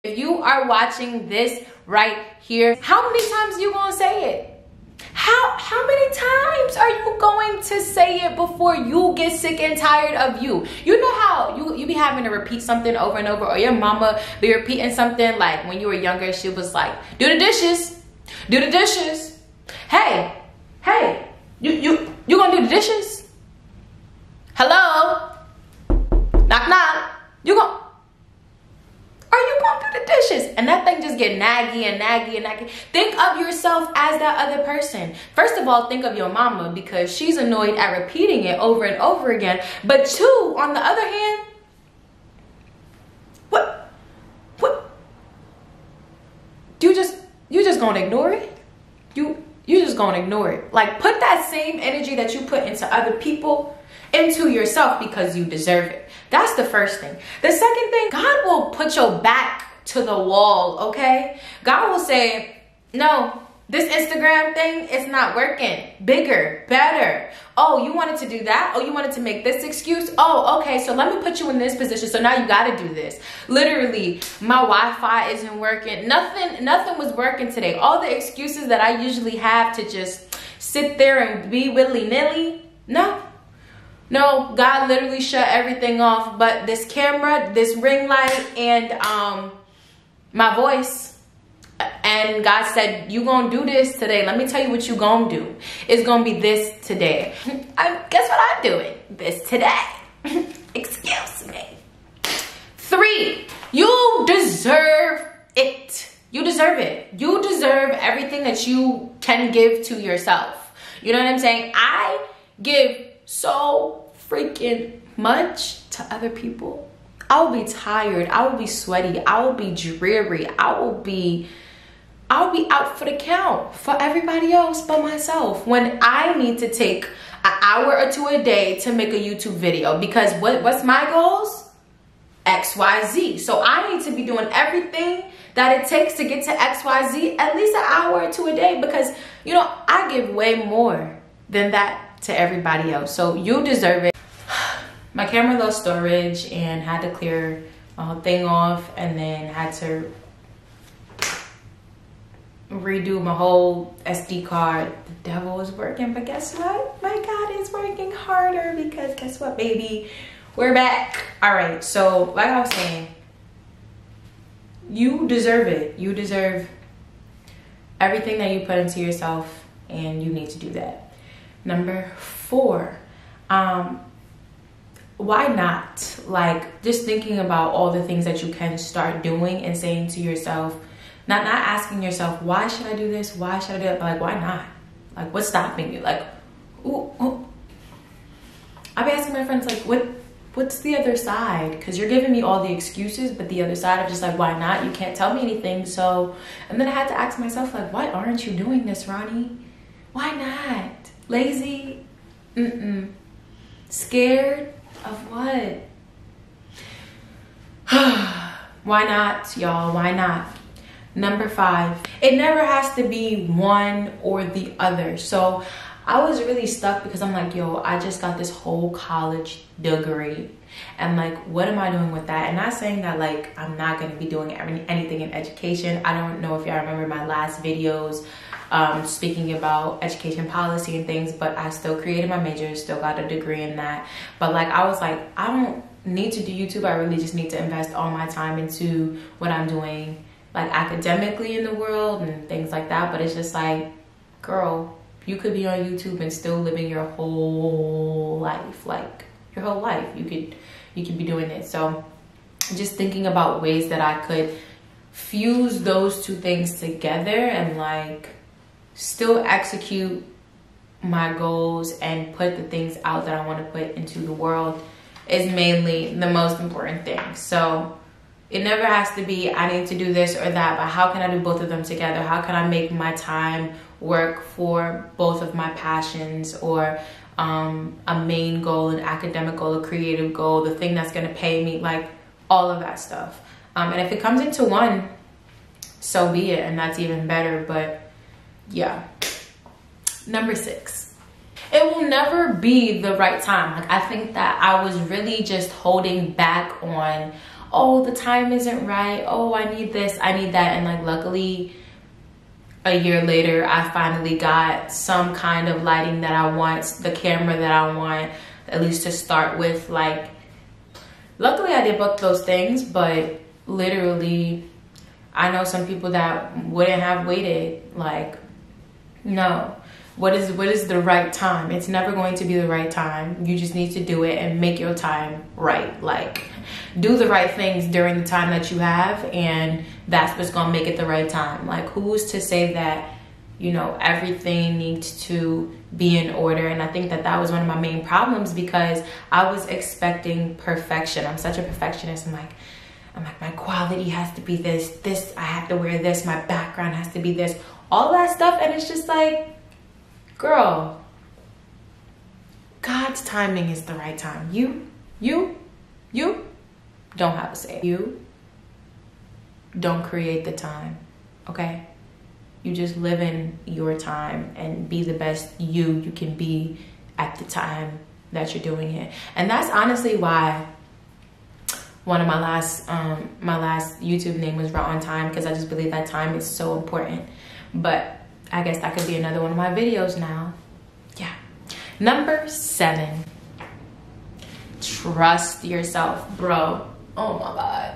If you are watching this right here, how many times you gonna say it? How many times are you going to say it before you get sick and tired of you? You know how you be having to repeat something over and over, or your mama be repeating something like when you were younger, she was like, do the dishes, do the dishes. Hey, you gonna do the dishes? Hello? Knock knock. Are you gonna do the dishes? And that thing just get naggy and naggy and naggy. Think of yourself as that other person. First of all, think of your mama, because she's annoyed at repeating it over and over again. But two, on the other hand, what? You just gonna ignore it? You just gonna ignore it. Like, put that same energy that you put into other people into yourself, because you deserve it. That's the first thing. The second thing, God will put your back to the wall, okay? God will say, no, this Instagram thing, it's not working. Bigger, better. Oh, you wanted to do that? Oh, you wanted to make this excuse? Oh, okay, so let me put you in this position. So now you gotta do this. Literally, my Wi-Fi isn't working. Nothing was working today. All the excuses that I usually have to just sit there and be willy-nilly, no, God literally shut everything off but this camera, this ring light, and my voice. And God said, you gonna do this today. Let me tell you what you gonna do. It's gonna be this today. Guess what I'm doing? This today. Excuse me. 3, you deserve it. You deserve it. You deserve everything that you can give to yourself. You know what I'm saying? I give so freaking much to other people. I will be tired. I will be sweaty. I will be dreary. I will be out for the count for everybody else but myself, when I need to take an hour or two a day to make a YouTube video, because what's my goals? XYZ. So I need to be doing everything that it takes to get to XYZ at least an hour or two a day, because you know I give way more than that to everybody else. So you deserve it. My camera lost storage and had to clear my whole thing off, and then had to redo my whole SD card. The devil was working, but guess what? My God is working harder, because guess what, baby? We're back. All right, so like I was saying, you deserve it. You deserve everything that you put into yourself, and you need to do that. Number 4, why not? Like, just thinking about all the things that you can start doing and saying to yourself, not asking yourself, why should I do this? Why should I do it? But like, why not? Like, what's stopping you? Like, ooh. I've been asking my friends, like, what's the other side? Because you're giving me all the excuses, but the other side of just like, why not? You can't tell me anything. So, and then I had to ask myself, like, why aren't you doing this, Ronnie? Why not? Lazy? Scared of what? Why not, y'all? Why not? Number 5, it never has to be one or the other. So I was really stuck, because I'm like, yo, I just got this whole college degree, and like, what am I doing with that? And not saying that like I'm not going to be doing anything in education. I don't know if y'all remember my last videos speaking about education policy and things, but I still created my major, still got a degree in that. But like, I was like, I don't need to do YouTube. I really just need to invest all my time into what I'm doing, like academically in the world and things like that. But it's just like, girl, you could be on YouTube and still living your whole life, like your whole life. You could be doing it. So just thinking about ways that I could fuse those two things together and like still execute my goals and put the things out that I want to put into the world is mainly the most important thing. So it never has to be, I need to do this or that, but how can I do both of them together? How can I make my time work for both of my passions, or a main goal, an academic goal, a creative goal, the thing that's going to pay me, like all of that stuff. And if it comes into one, so be it, and that's even better. But yeah. Number 6, it will never be the right time. Like, I think that I was really just holding back on oh, the time isn't right, oh, I need this, I need that. And like, luckily a year later, I finally got some kind of lighting that I want, the camera that I want, at least to start with. Like, luckily I did both those things, but literally I know some people that wouldn't have waited. Like, no. What is the right time? It's never going to be the right time. You just need to do it and make your time right. Like, do the right things during the time that you have, and that's what's gonna make it the right time. Like, who's to say that, you know, everything needs to be in order? And I think that that was one of my main problems, because I was expecting perfection. I'm such a perfectionist. I'm like, my quality has to be this, I have to wear this, my background has to be this, all that stuff. And it's just like, girl, God's timing is the right time. You don't have a say. You don't create the time, okay? You just live in your time and be the best you can be at the time that you're doing it. And that's honestly why one of my last YouTube name was Raw on Time, because I just believe that time is so important. But I guess that could be another one of my videos now. Yeah. Number 7, trust yourself, bro. Oh my God.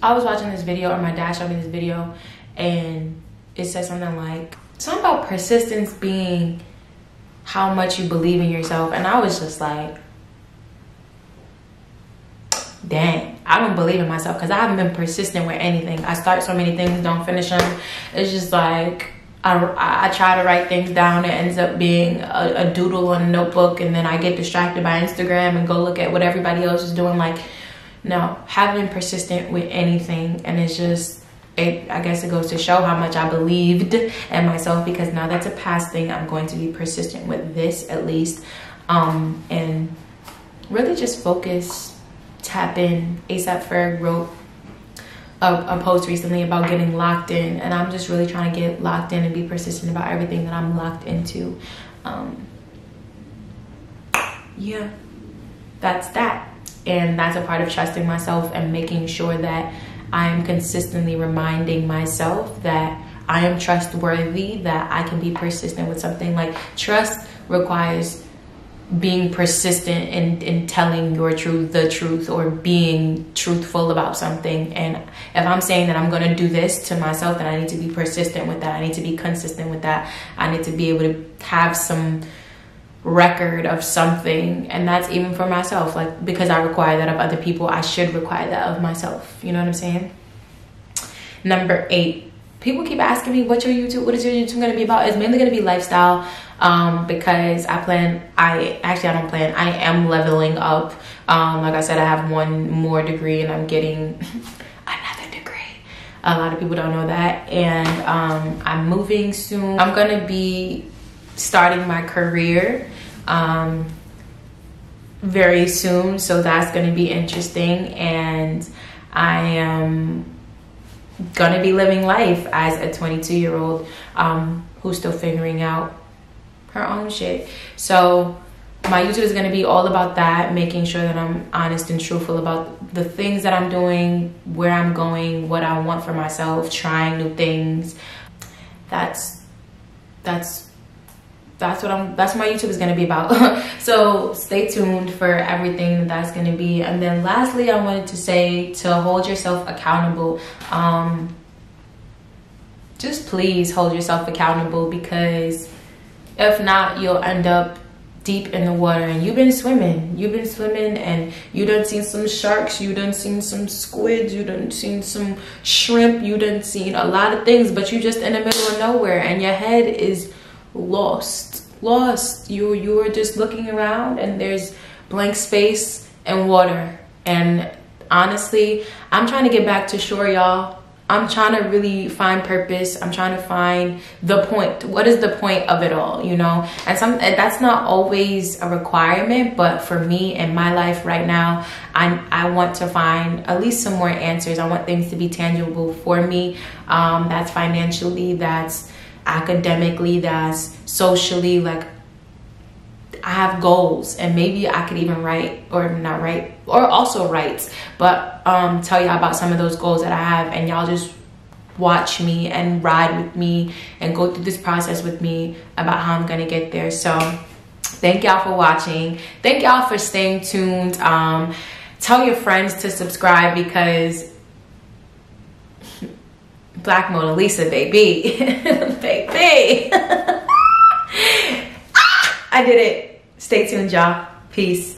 I was watching this video, or my dad showed me this video, and it said something like, something about persistence being how much you believe in yourself. And I was just like, dang, I don't believe in myself, because I haven't been persistent with anything. I start so many things, don't finish them. It's just like, I try to write things down. It ends up being a doodle on a notebook, and then I get distracted by Instagram and go look at what everybody else is doing. Like, no, haven't been persistent with anything. And it's just, I guess it goes to show how much I believed in myself, because now that's a past thing. I'm going to be persistent with this, at least, and really just focus. Tap in. A$AP Ferg wrote a post recently about getting locked in, and I'm just really trying to get locked in and be persistent about everything that I'm locked into. Yeah, that's that. And that's a part of trusting myself and making sure that I am consistently reminding myself that I am trustworthy, that I can be persistent with something. Like, trust requires being persistent in telling your truth, the truth, or being truthful about something. And if I'm saying that I'm going to do this to myself, then I need to be persistent with that. I need to be consistent with that. I need to be able to have some record of something. And that's even for myself. Like, because I require that of other people, I should require that of myself. You know what I'm saying? Number 8. People keep asking me, what is your YouTube going to be about? It's mainly going to be lifestyle, because I am leveling up. Like I said, I have one more degree, and I'm getting another degree. A lot of people don't know that. And I'm moving soon. I'm going to be starting my career very soon, so that's going to be interesting. And I am gonna be living life as a 22-year-old who's still figuring out her own shit. So my YouTube is gonna be all about that, making sure that I'm honest and truthful about the things that I'm doing, where I'm going, what I want for myself, trying new things. That's what my YouTube is going to be about. So stay tuned for everything that's going to be. And then lastly, I wanted to say to hold yourself accountable. Just please hold yourself accountable, because if not, you'll end up deep in the water. And you've been swimming and you done seen some sharks, you done seen some squids, you done seen some shrimp, you done seen a lot of things, but you just in the middle of nowhere, and your head is lost. You are just looking around, and there's blank space and water. And honestly, I'm trying to get back to shore, y'all. I'm trying to really find purpose. I'm trying to find the point. What is the point of it all, you know? And that's not always a requirement, but for me in my life right now, I want to find at least some more answers. I want things to be tangible for me. That's financially, that's academically, that's socially. Like, I have goals, and maybe I could even write, or not write, or also write, but tell y'all about some of those goals that I have, and y'all just watch me and ride with me and go through this process with me about how I'm gonna get there. So thank y'all for watching. Thank y'all for staying tuned. Tell your friends to subscribe, because Black Mona Lisa, baby. Baby. I did it. Stay tuned, y'all. Peace.